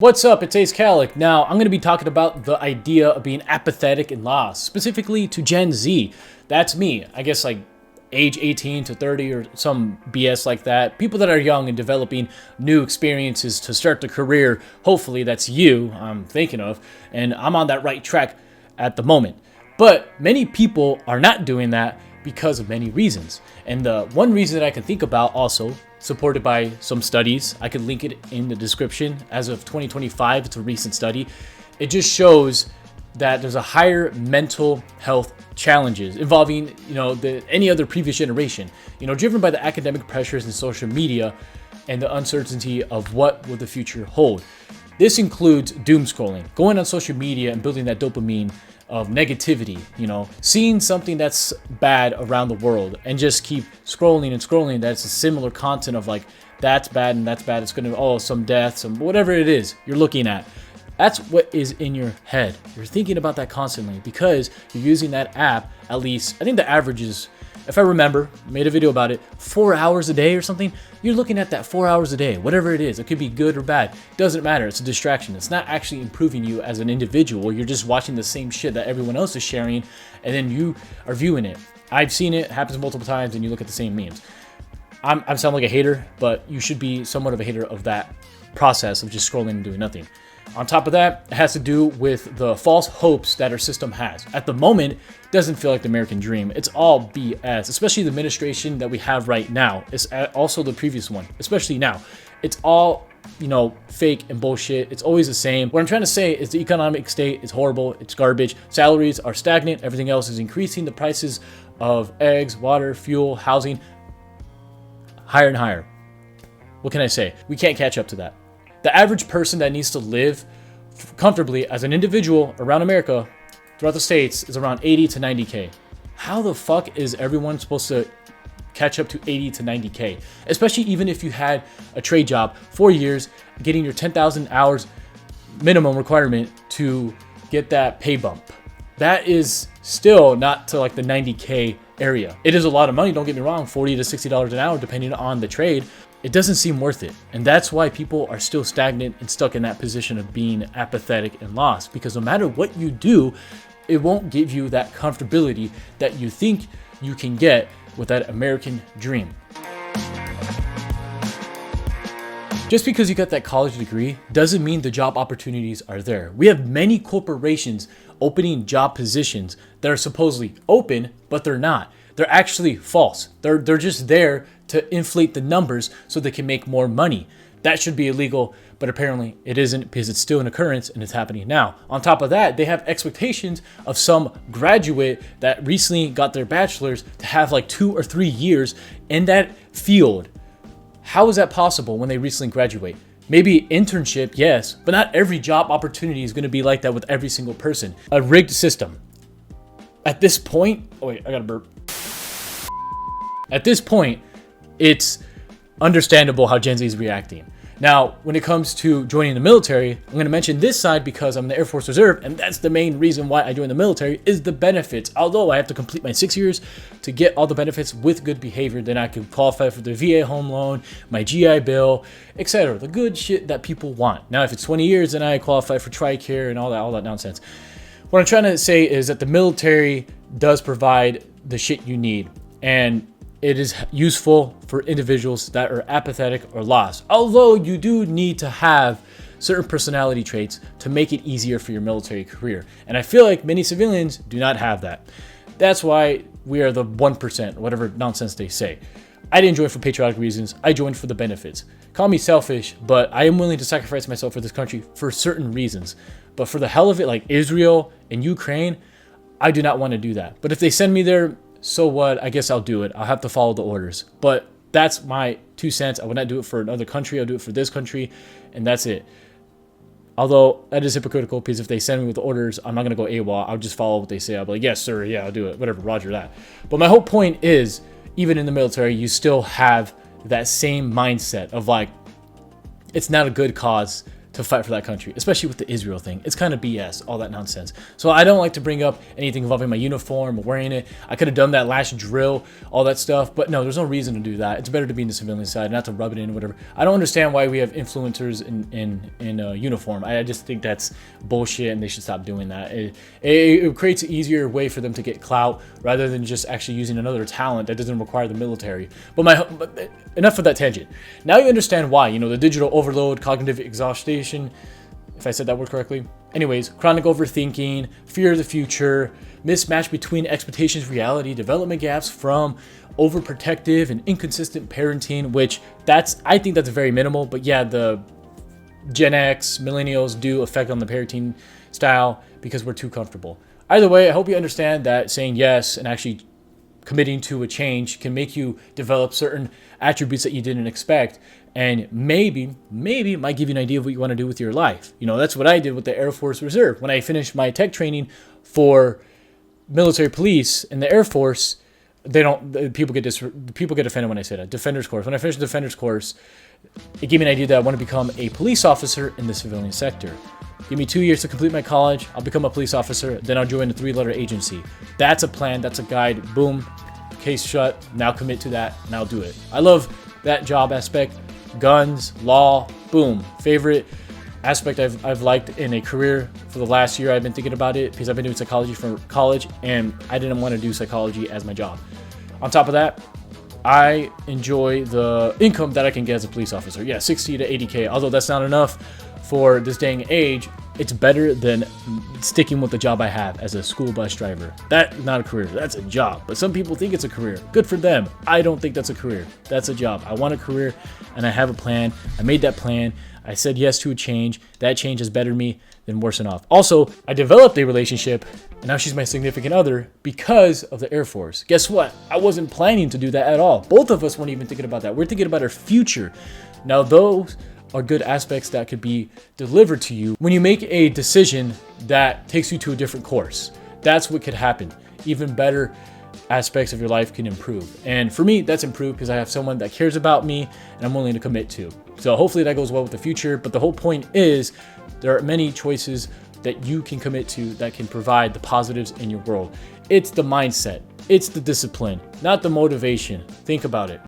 What's up, it's Ace Calic. Now, I'm going to be talking about the idea of being apathetic and lost, specifically to Gen Z. That's me. I guess like age 18 to 30 or some BS like that. People that are young and developing new experiences to start their career. Hopefully that's you I'm thinking of, and I'm on that right track at the moment. But many people are not doing that because of many reasons. And the one reason that I can think about, also supported by some studies, I could link it in the description, as of 2025, it's a recent study. It just shows that there's a higher mental health challenges involving, any other previous generation, driven by the academic pressures and social media and the uncertainty of what will the future hold. This includes doom scrolling, going on social media and building that dopamine of negativity, seeing something that's bad around the world and just keep scrolling and scrolling. That's a similar content of like, that's bad and that's bad. It's going to, some death, some whatever it is you're looking at. That's what is in your head. You're thinking about that constantly because you're using that app. At least, I think the average is, if I remember, made a video about it, 4 hours a day or something. You're looking at that 4 hours a day, whatever it is. It could be good or bad. Doesn't matter. It's a distraction. It's not actually improving you as an individual. You're just watching the same shit that everyone else is sharing, and then you are viewing it. I've seen it happens multiple times, and you look at the same memes. I sound like a hater, but you should be somewhat of a hater of that process of just scrolling and doing nothing. On top of that, it has to do with the false hopes that our system has. At the moment, it doesn't feel like the American dream. It's all BS, especially the administration that we have right now. It's also the previous one, especially now. It's all, fake and bullshit. It's always the same. What I'm trying to say is the economic state is horrible. It's garbage. Salaries are stagnant. Everything else is increasing. The prices of eggs, water, fuel, housing, higher and higher. What can I say? We can't catch up to that. The average person that needs to live comfortably as an individual around America, throughout the states, is around 80 to 90K. How the fuck is everyone supposed to catch up to 80 to 90K? Especially even if you had a trade job, 4 years, getting your 10,000 hours minimum requirement to get that pay bump. That is still not to like the 90K area. It is a lot of money, don't get me wrong, $40 to $60 an hour depending on the trade. It doesn't seem worth it. And that's why people are still stagnant and stuck in that position of being apathetic and lost. Because no matter what you do, it won't give you that comfortability that you think you can get with that American dream. Just because you got that college degree doesn't mean the job opportunities are there. We have many corporations opening job positions that are supposedly open, but they're not. They're actually false. They're just there to inflate the numbers so they can make more money. That should be illegal, but apparently it isn't because it's still an occurrence and it's happening now. On top of that, they have expectations of some graduate that recently got their bachelor's to have like 2 or 3 years in that field. How is that possible when they recently graduate? Maybe internship, yes, but not every job opportunity is going to be like that with every single person. A rigged system. At this point, I gotta burp. At this point, it's understandable how Gen Z is reacting. Now, when it comes to joining the military, I'm going to mention this side because I'm in the Air Force Reserve, and that's the main reason why I joined the military is the benefits. Although I have to complete my 6 years to get all the benefits with good behavior, then I can qualify for the VA home loan, my GI Bill, etc. The good shit that people want. Now, if it's 20 years, then I qualify for TRICARE and all that nonsense. What I'm trying to say is that the military does provide the shit you need, and it is useful for individuals that are apathetic or lost. Although you do need to have certain personality traits to make it easier for your military career. And I feel like many civilians do not have that. That's why we are the 1%, whatever nonsense they say. I didn't join for patriotic reasons. I joined for the benefits. Call me selfish, but I am willing to sacrifice myself for this country for certain reasons. But for the hell of it, like Israel and Ukraine, I do not want to do that. But if they send me there, so what? I guess I'll do it. I'll have to follow the orders. But that's my 2 cents. I would not do it for another country. I'll do it for this country, and that's it. Although that is hypocritical because if they send me with the orders, I'm not going to go AWOL. I'll just follow what they say. I'll be like, yes, sir. Yeah, I'll do it. Whatever. Roger that. But my whole point is, even in the military, you still have that same mindset of like, it's not a good cause to fight for that country, especially with the Israel thing. It's kind of BS, all that nonsense. So I don't like to bring up anything involving my uniform or wearing it. I could have done that last drill, all that stuff, but no, there's no reason to do that. It's better to be in the civilian side, not to rub it in or whatever. I don't understand why we have influencers in uniform. I just think that's bullshit, and they should stop doing that. It creates an easier way for them to get clout rather than just actually using another talent that doesn't require the military. But enough of that tangent. Now you understand why, the digital overload, cognitive exhaustion, if I said that word correctly. Anyways, chronic overthinking, fear of the future, mismatch between expectations and reality, development gaps from overprotective and inconsistent parenting, which I think that's very minimal, but yeah, the Gen X, millennials do affect on the parenting style because we're too comfortable. Either way, I hope you understand that saying yes and actually committing to a change can make you develop certain attributes that you didn't expect, and maybe might give you an idea of what you want to do with your life. That's what I did with the Air Force Reserve. When I finished my tech training for military police in the Air Force, people get offended when I say that. Defender's course. When I finished the Defender's course, it gave me an idea that I want to become a police officer in the civilian sector. Give me 2 years to complete my college. I'll become a police officer. Then I'll join a 3-letter agency. That's a plan. That's a guide. Boom. Case shut. Now commit to that. Now do it. I love that job aspect. Guns, law, boom. Favorite aspect I've liked in a career for the last year. I've been thinking about it because I've been doing psychology for college, and I didn't want to do psychology as my job. On top of that, I enjoy the income that I can get as a police officer. Yeah, 60 to 80K. Although that's not enough for this day and age, it's better than sticking with the job I have as a school bus driver. That's not a career, that's a job. But some people think it's a career. Good for them. I don't think that's a career. That's a job. I want a career, and I have a plan. I made that plan. I said yes to a change. That change has bettered me than worse off. Also, I developed a relationship, and now she's my significant other because of the Air Force. Guess what? I wasn't planning to do that at all. Both of us weren't even thinking about that. We're thinking about our future. Now, those are good aspects that could be delivered to you when you make a decision that takes you to a different course. That's what could happen. Even better aspects of your life can improve. And for me, that's improved because I have someone that cares about me and I'm willing to commit to. So hopefully that goes well with the future. But the whole point is there are many choices that you can commit to that can provide the positives in your world. It's the mindset. It's the discipline, not the motivation. Think about it.